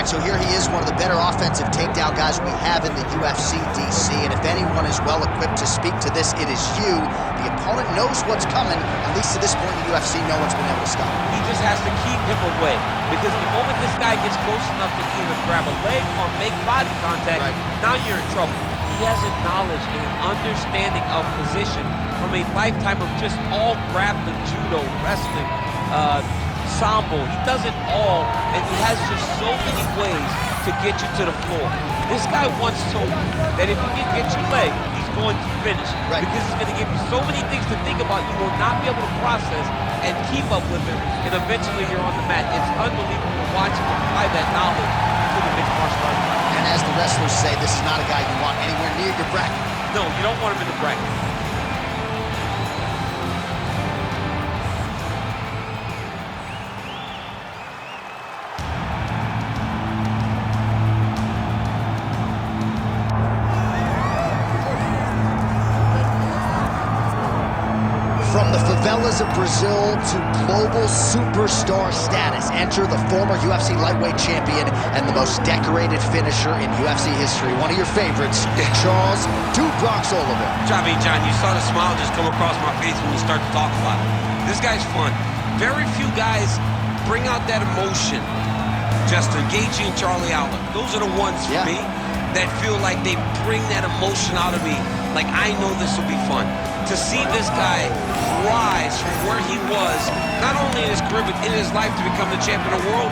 right, so here he is, one of the better offensive takedown guys we have in the UFC, DC, and if anyone is well-equipped to speak to this, it is you. The opponent knows what's coming. At least to this point in the UFC, no one's been able to stop him. He just has to keep him away, because the moment this guy gets close enough to either grab a leg or make body contact, now you're in trouble. He has a knowledge and an understanding of position from a lifetime of just all grappling, judo, wrestling, sambo. He does it all, and he has just so many ways to get you to the floor. This guy once told me that if he can get your leg, he's going to finish. Because he's going to give you so many things to think about, you will not be able to process and keep up with him, and eventually you're on the mat. It's unbelievable to watch him apply that knowledge to the mixed martial arts. And as the wrestlers say, this is not a guy you want anywhere near your bracket. No, you don't want him in the bracket. From the favelas of Brazil to global superstar status, enter the former UFC lightweight champion and the most decorated finisher in UFC history. One of your favorites, Charles Oliveira. John, you saw the smile just come across my face when you start to talk about it. This guy's fun. Very few guys bring out that emotion. Justin Gaethje and Charlie Oliveira. Those are the ones for me that feel like they bring that emotion out of me. Like, I know this will be fun. To see this guy rise from where he was, not only in his career, but in his life to become the champion of the world,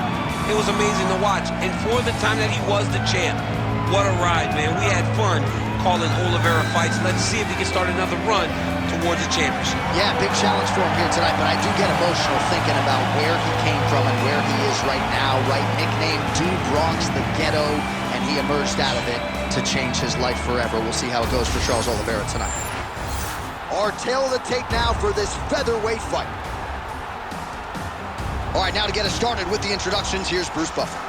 it was amazing to watch. And for the time that he was the champ, what a ride, man. We had fun calling Oliveira fights. Let's see if he can start another run towards the championship. Yeah, big challenge for him here tonight, but I do get emotional thinking about where he came from and where he is right now, right? Nicknamed Dude Bronx, the ghetto, and he emerged out of it to change his life forever. We'll see how it goes for Charles Oliveira tonight. Our tail of the tape now for this featherweight fight. All right, now to get us started with the introductions, here's Bruce Buffer.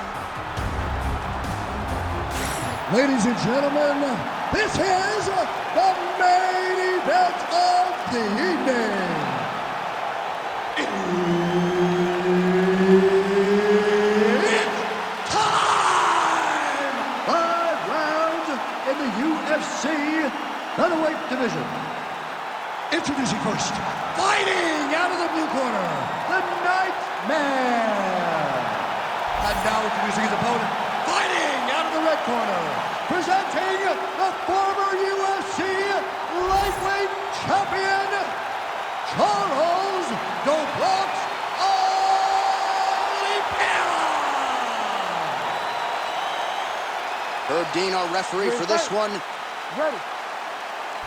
Ladies and gentlemen, this is the main event of the evening. It's time! 5 rounds in the UFC featherweight division. Introducing first, fighting out of the blue corner, the Nightmare. And now introducing his opponent, fighting out of the red corner, presenting the former UFC lightweight champion, Charles Oliveira. Herb Dean, our referee for this one. Ready.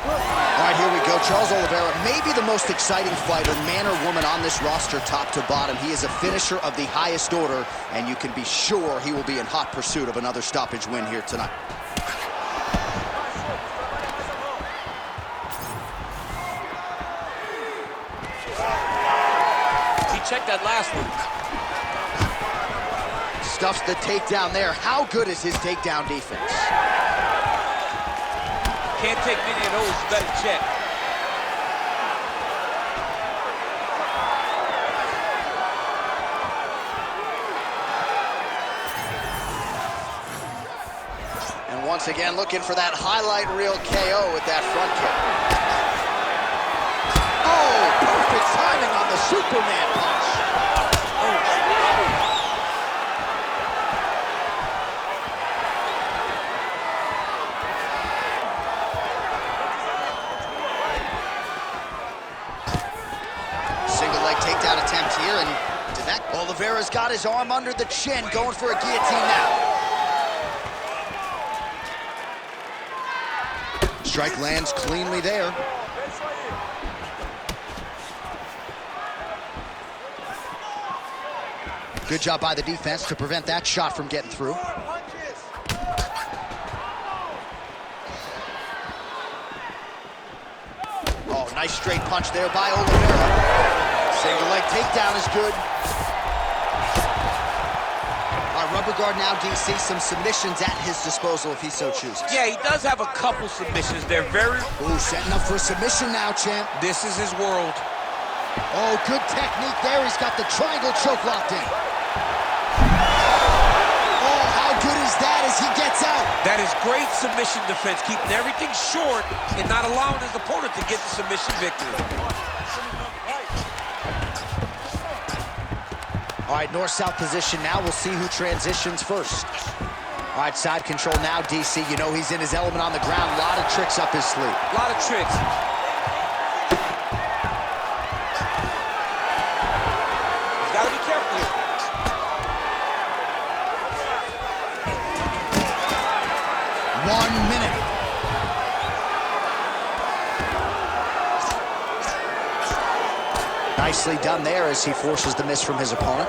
All right, here we go. Charles Oliveira, maybe the most exciting fighter, man or woman, on this roster, top to bottom. He is a finisher of the highest order, and you can be sure he will be in hot pursuit of another stoppage win here tonight. He checked that last one. Stuffs the takedown there. How good is his takedown defense? Can't take many of those, you better check. And once again, looking for that highlight reel KO with that front kick. Oh, perfect timing on the Superman punch. Takedown attempt here, and did that? Oliveira's got his arm under the chin, going for a guillotine now. Strike lands cleanly there. Good job by the defense to prevent that shot from getting through. Oh, nice straight punch there by Oliveira. Single leg takedown is good. All right, rubber guard now, DC. Some submissions at his disposal if he so chooses. Yeah, he does have a couple submissions. They're very... Ooh, setting up for a submission now, champ. This is his world. Oh, good technique there. He's got the triangle choke locked in. Oh, how that as he gets out. That is great submission defense, keeping everything short and not allowing his opponent to get the submission victory. All right, north-south position now. We'll see who transitions first. All right, side control now, DC. You know he's in his element on the ground. A lot of tricks up his sleeve. A lot of tricks. He's got to be careful here. One minute. Nicely done there as he forces the miss from his opponent.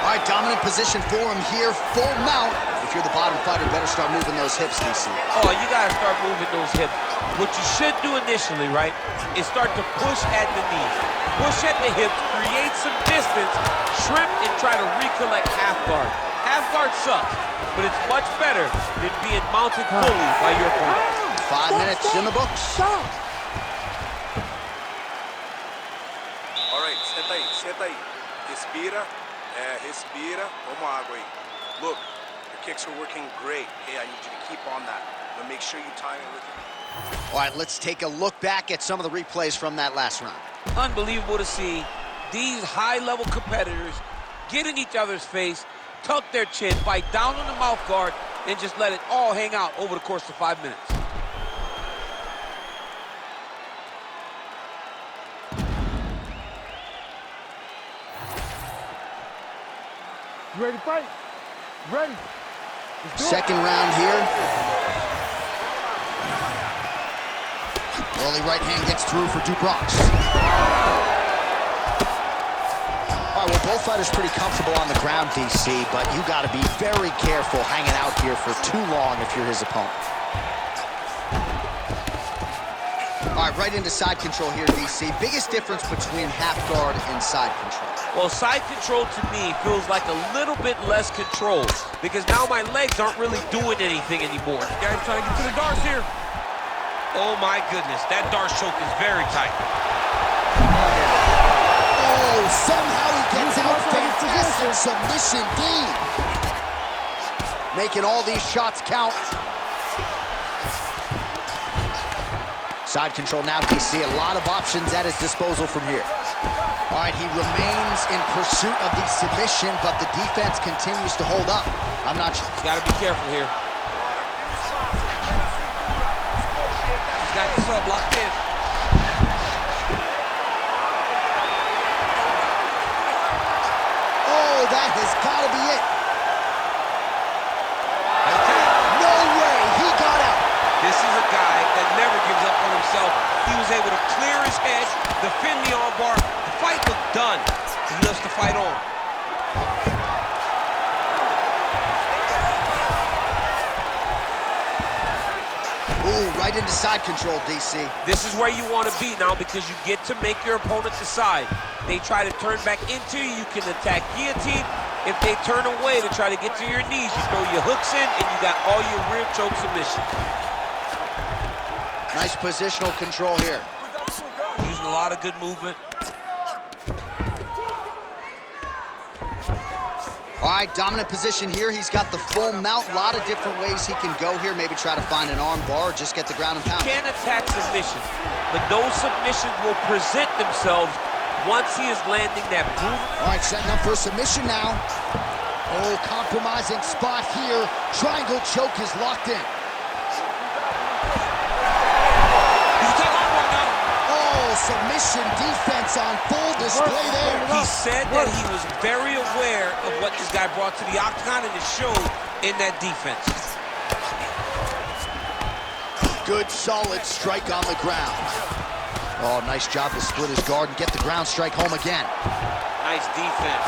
All right, dominant position for him here, full mount. If you're the bottom fighter, better start moving those hips, DC. Oh, you gotta start moving those hips. What you should do initially, right, is start to push at the knees. Push at the hips, create some distance, shrimp, and try to recollect half guard. Half guard sucks, but it's much better than being mounted fully by your opponent. 5 minutes in the books. All right, senta aí. Respira, respira. Toma água aí. Look, your kicks are working great. Hey, I need you to keep on that. But make sure you time it with it. All right, let's take a look back at some of the replays from that last round. Unbelievable to see these high-level competitors get in each other's face, tuck their chin, bite down on the mouth guard, and just let it all hang out over the course of 5 minutes. You ready to fight? Ready? Second round here. Early right hand gets through for Dubois. All right, well, both fighters pretty comfortable on the ground, DC, but you got to be very careful hanging out here for too long if you're his opponent. All right, right into side control here, DC. Biggest difference between half guard and side control? Well, side control to me feels like a little bit less control because now my legs aren't really doing anything anymore. Guys trying to get to the darts here. Oh my goodness, that dart choke is very tight. Oh, somehow he gets out. Fantastic submission, D. Making all these shots count. Side control now, DC. A lot of options at his disposal from here. All right, he remains in pursuit of the submission, but the defense continues to hold up. I'm not sure. He's got to be careful here. He's got the sub locked in. Oh, that has got to be it. No way, he got out. This is a guy that never gives up on himself. He was able to clear his head, defend the armbar. The fight looked done. He loves to fight on. Ooh, right into side control, DC. This is where you want to be now because you get to make your opponent decide. They try to turn back into you, you can attack guillotine. If they turn away to try to get to your knees, you throw your hooks in and you got all your rear choke submission. Nice positional control here. Using a lot of good movement. All right, dominant position here. He's got the full mount. A lot of different ways he can go here. Maybe try to find an arm bar or just get the ground and pound. He can attack submission, but those submissions will present themselves once he is landing that boom. All right, setting up for a submission now. Oh, compromising spot here. Triangle choke is locked in. Submission defense on full display there. He said that he was very aware of what this guy brought to the octagon, and it showed in that defense. Good, solid strike on the ground. Oh, nice job to split his guard and get the ground strike home again. Nice defense.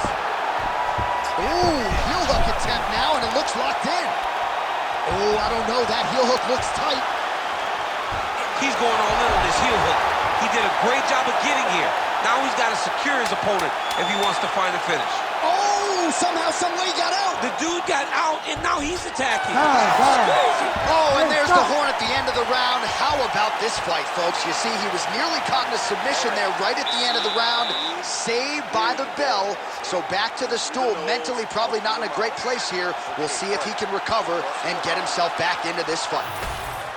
Ooh, heel hook attempt now, and it looks locked in. Oh, I don't know. That heel hook looks tight. He's going all in on this heel hook. He did a great job of getting here. Now he's got to secure his opponent if he wants to find a finish. Oh, somehow, some way he got out. The dude got out, and now he's attacking. Oh, and there's the horn at the end of the round. How about this fight, folks? You see, he was nearly caught in a submission there right at the end of the round. Saved by the bell. So back to the stool. Mentally probably not in a great place here. We'll see if he can recover and get himself back into this fight.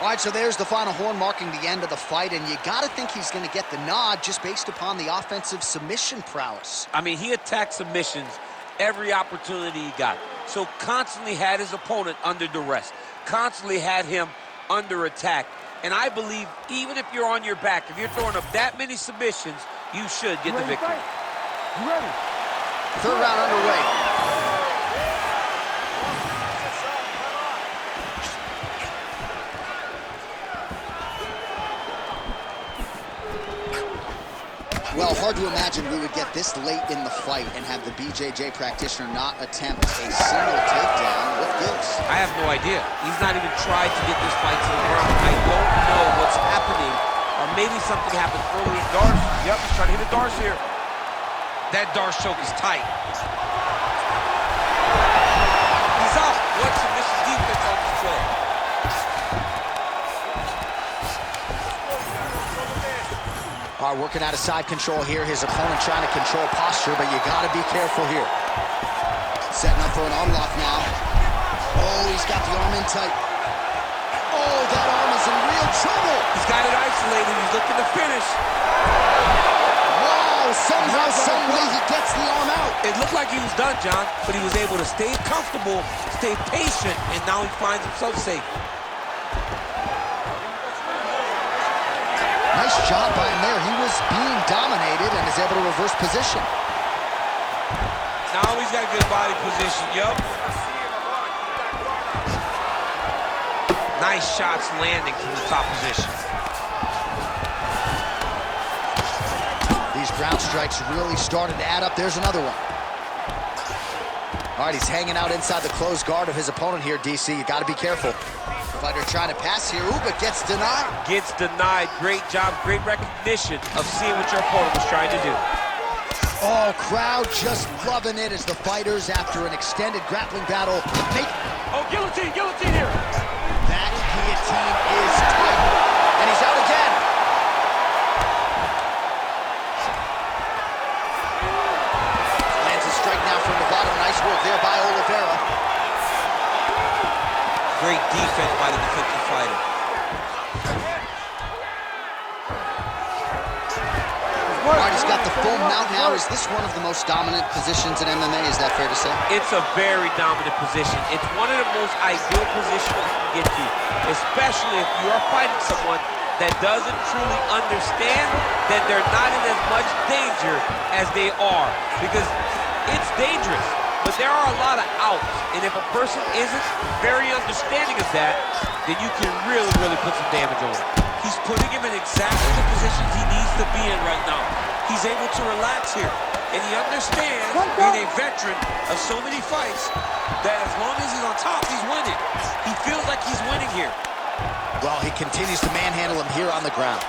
All right, so there's the final horn marking the end of the fight, and you got to think he's going to get the nod just based upon the offensive submission prowess. I mean, he attacked submissions every opportunity he got. So constantly had his opponent under duress, constantly had him under attack. And I believe even if you're on your back, if you're throwing up that many submissions, you should get the victory. You ready? Third round underway. Well, hard to imagine we would get this late in the fight and have the BJJ practitioner not attempt a single takedown. What gives? I have no idea. He's not even tried to get this fight to the ground. I don't know what's happening. Or maybe something happened early in Darce. Yep, he's trying to hit a Darce here. That Darce choke is tight. He's out. What submission defense on display. All right, working out of side control here. His opponent trying to control posture, but you got to be careful here. Setting up for an unlock now. Oh, he's got the arm in tight. Oh, that arm is in real trouble. He's got it isolated. He's looking to finish. Wow, somehow, some way he gets the arm out. It looked like he was done, John, but he was able to stay comfortable, stay patient, and now he finds himself safe. Nice job by him there. He was being dominated and is able to reverse position. Now he's got good body position, yup. Nice shots landing from the top position. These ground strikes really started to add up. There's another one. All right, he's hanging out inside the closed guard of his opponent here, DC. You got to be careful. Fighter trying to pass here. Ooh, but gets denied. Gets denied. Great job, great recognition of seeing what your opponent was trying to do. Oh, crowd just loving it as the fighters, after an extended grappling battle, make... Oh, guillotine, guillotine here. That guillotine is tight, and he's out again. Lands a strike now from the bottom. Nice work there by Oliveira. Great defense by the defensive fighter. All right, he's got the full mount now. Is this one of the most dominant positions in MMA? Is that fair to say? It's a very dominant position. It's one of the most ideal positions you can get to, especially if you are fighting someone that doesn't truly understand that they're not in as much danger as they are. Because it's dangerous, but there are a lot of outs. And if a person isn't very understanding of that, then you can really, really put some damage on him. He's putting him in exactly the positions he needs to be in right now. He's able to relax here. And he understands, being a veteran of so many fights, that as long as he's on top, he's winning. He feels like he's winning here. Well, he continues to manhandle him here on the ground.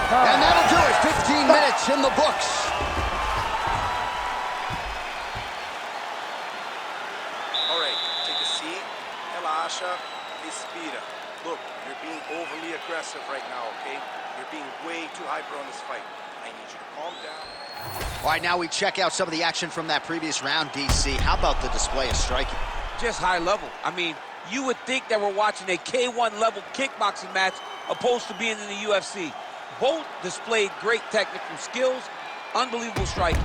And that'll do it. 15 minutes in the books. All right, take a seat. Relaxa. Respira. Look, you're being overly aggressive right now, okay? You're being way too hyper on this fight. I need you to calm down. All right, now we check out some of the action from that previous round, DC. How about the display of striking? Just high level. I mean, you would think that we're watching a K1 level kickboxing match opposed to being in the UFC. Both displayed great technical skills, unbelievable striking.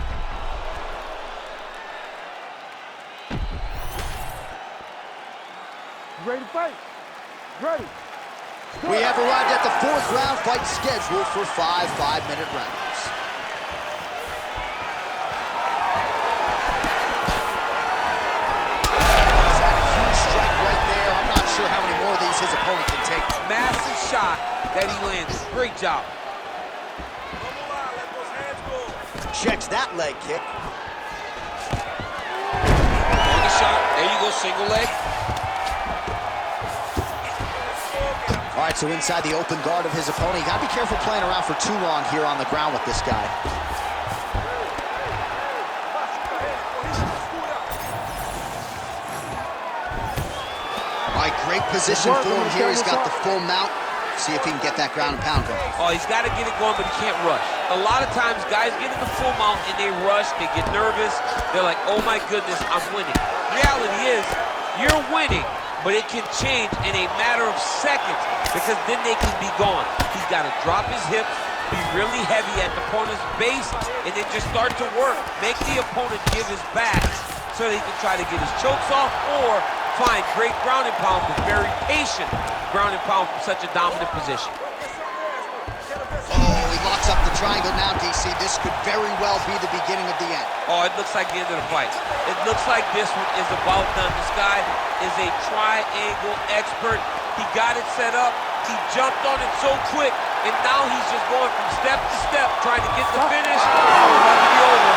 Ready to fight? Ready. We have arrived at the fourth round, fight scheduled for 5 5-minute rounds. He's had a huge strike right there. I'm not sure how many more of these his opponent can take. Massive shot that he landed. Great job. Checks that leg kick. On the shot. There you go, single leg. All right, so inside the open guard of his opponent. You got to be careful playing around for too long here on the ground with this guy. Great position for him here. He's got the full mount. See if he can get that ground and pound going. Oh, he's got to get it going, but he can't rush. A lot of times, guys get in the full mount and they rush, they get nervous. They're like, oh my goodness, I'm winning. Reality is, you're winning, but it can change in a matter of seconds because then they can be gone. He's got to drop his hips, be really heavy at the opponent's base, and then just start to work. Make the opponent give his back so that he can try to get his chokes off or find great ground and pound, but very patient ground and pound from such a dominant position. Oh, he locks up the triangle now, DC. This could very well be the beginning of the end. Oh, it looks like the end of the fight. It looks like this one is about done. This guy is a triangle expert. He got it set up. He jumped on it so quick, and now he's just going from step to step, trying to get the finish. Oh, it's about to be over.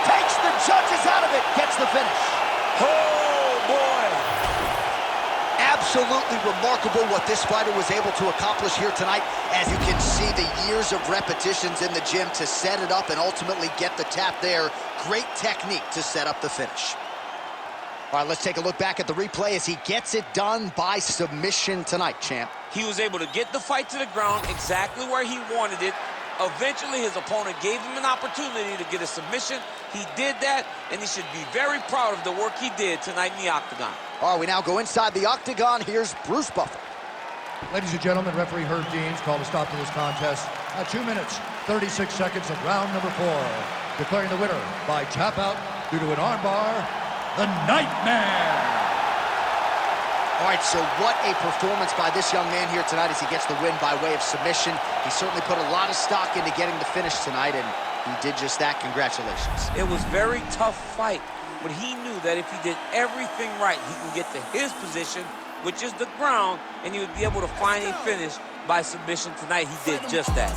Takes the judges out of it, gets the finish. Oh, boy. Absolutely remarkable what this fighter was able to accomplish here tonight. As you can see, the years of repetitions in the gym to set it up and ultimately get the tap there. Great technique to set up the finish. All right, let's take a look back at the replay as he gets it done by submission tonight, champ. He was able to get the fight to the ground exactly where he wanted it. Eventually, his opponent gave him an opportunity to get a submission. He did that, and he should be very proud of the work he did tonight in the octagon. All right, we now go inside the octagon. Here's Bruce Buffer. Ladies and gentlemen, referee Herb Deans called a stop to this contest at 2 minutes, 36 seconds of round number 4. Declaring the winner by tap out due to an armbar, the Nightmare. All right, so what a performance by this young man here tonight as he gets the win by way of submission. He certainly put a lot of stock into getting the finish tonight, and he did just that. Congratulations. It was a very tough fight, but he knew that if he did everything right, he can get to his position, which is the ground, and he would be able to find a finish by submission tonight. He did just that.